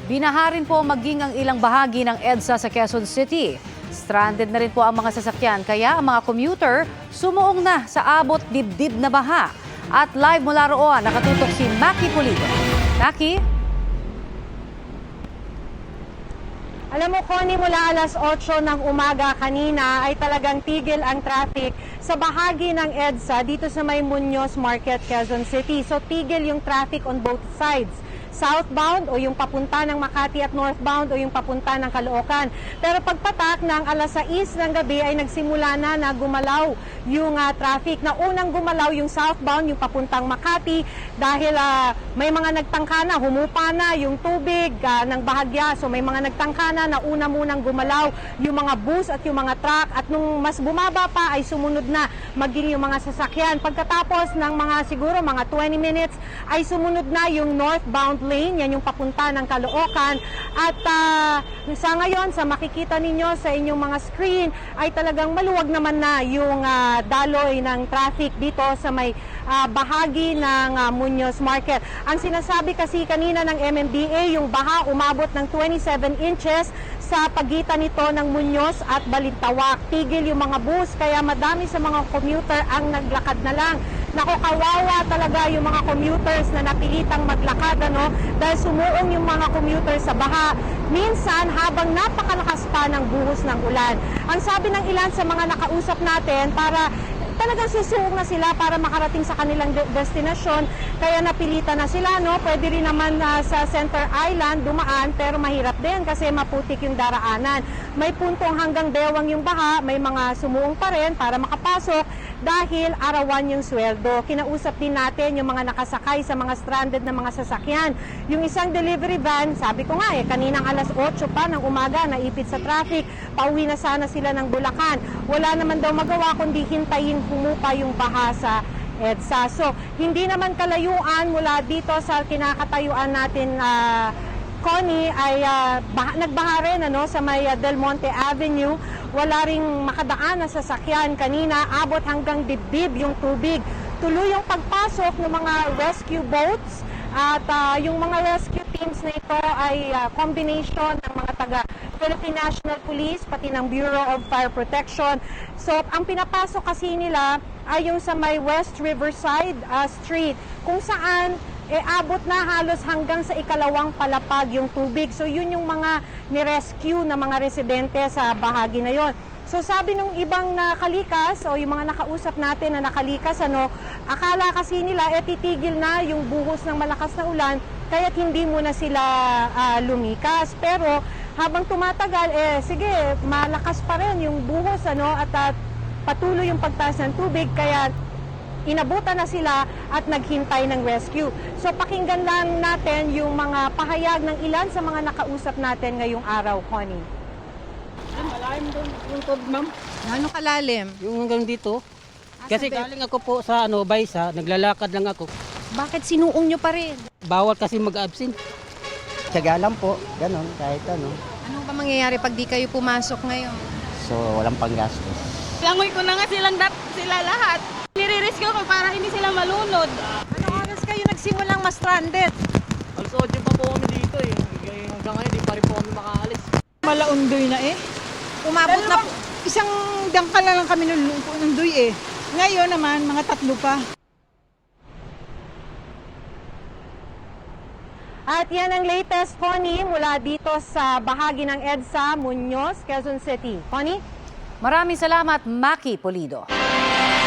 Binaha rin po maging ang ilang bahagi ng EDSA sa Quezon City. Stranded na rin po ang mga sasakyan kaya ang mga commuter sumuong na sa abot dibdib na baha. At live mula roon, nakatutok si Maki Pulido. Maki? Alam mo, Connie, mula alas 8 ng umaga kanina ay talagang tigil ang traffic sa bahagi ng EDSA dito sa may Muñoz Market, Quezon City. So tigil yung traffic on both sides. Southbound o yung papunta ng Makati at northbound o yung papunta ng Caloocan. Pero pagpatak ng alas 6 ng gabi ay nagsimula na gumalaw yung traffic. Na unang gumalaw yung southbound, yung papuntang Makati dahil may mga nagtangka na, humupa na yung tubig ng bahagya. So may mga nagtangka na una munang gumalaw yung mga bus at yung mga truck at nung mas bumaba pa ay sumunod na maging yung mga sasakyan. Pagkatapos ng siguro mga 20 minutes ay sumunod na yung northbound lane, yan yung papunta ng Caloocan. At sa ngayon, sa makikita ninyo sa inyong mga screen, ay talagang maluwag naman na yung daloy ng traffic dito sa may bahagi ng Muñoz Market. Ang sinasabi kasi kanina ng MMDA, yung baha umabot ng 27 inches sa pagitan nito ng Muñoz at Balintawak. Tigil yung mga bus, kaya madami sa mga commuter ang naglakad na lang. Naku, kawawa talaga yung mga commuters na napilitang maglakad, dahil sumuong yung mga commuters sa baha. Minsan, habang napakalakas pa ng buhos ng ulan. Ang sabi ng ilan sa mga nakausap natin, para talagang susuong na sila para makarating sa kanilang destinasyon, kaya napilitan na sila, Pwede rin naman sa Center Island dumaan, pero mahirap din kasi maputik yung daraanan. May puntong hanggang bewang yung baha, may mga sumuong pa rin para makapasok dahil arawan yung sweldo. Kinausap din natin yung mga nakasakay sa mga stranded na mga sasakyan. Yung isang delivery van, sabi ko nga kaninang alas 8 pa ng umaga, naipit sa traffic, pauwi na sana sila ng Bulacan. Wala naman daw magawa kundi hintayin humupa yung baha sa EDSA. So, hindi naman kalayuan mula dito sa kinakatayuan natin, Connie, ay nagbaha rin sa may Del Monte Avenue. Wala ring makadaan na sasakyan kanina, abot hanggang dibdib yung tubig. Tuloy yung pagpasok ng mga rescue boats at yung mga rescue teams na ito ay combination ng mga taga Philippine National Police, pati ng Bureau of Fire Protection. So, ang pinapasok kasi nila ay yung sa may West Riverside Street, kung saan abot na halos hanggang sa ikalawang palapag yung tubig. So, yun yung mga ni-rescue na mga residente sa bahagi na yon. So, sabi ng ibang nakalikas o yung mga nakausap natin na nakalikas, akala kasi nila titigil na yung buhos ng malakas na ulan, kaya't hindi muna sila lumikas. Pero habang tumatagal, sige, malakas pa rin yung buhos at patuloy yung pagtaas ng tubig, kaya inabutan na sila at naghintay ng rescue. So pakinggan lang natin yung mga pahayag ng ilan sa mga nakausap natin ngayong araw, Connie. Malalim doon yung tubig, ma'am. Ano kalalim? Yung hanggang dito. Kasi galing ako po sa Baysa, naglalakad lang ako. Bakit sinuong nyo pa rin? Bawal kasi mag-absent. Tiyaga lang po, ganun, kahit ano. Ano ba mangyayari pag di kayo pumasok ngayon? So, walang panggastos. Langoy ko na nga sila lahat. Nire-risk ko para hindi sila malunod. Anong oras kayo nagsimulang ma-stranded? Alas 8 pa po kami dito Hanggang ngayon, di pa rin po kami makaalis. Malaundoy na Umabot na po. Isang dangkal na lang kami ng duy Ngayon naman, mga 3 pa. At yan ang latest, Connie, mula dito sa bahagi ng EDSA, Muñoz, Quezon City. Connie? Maraming salamat, Maki Pulido.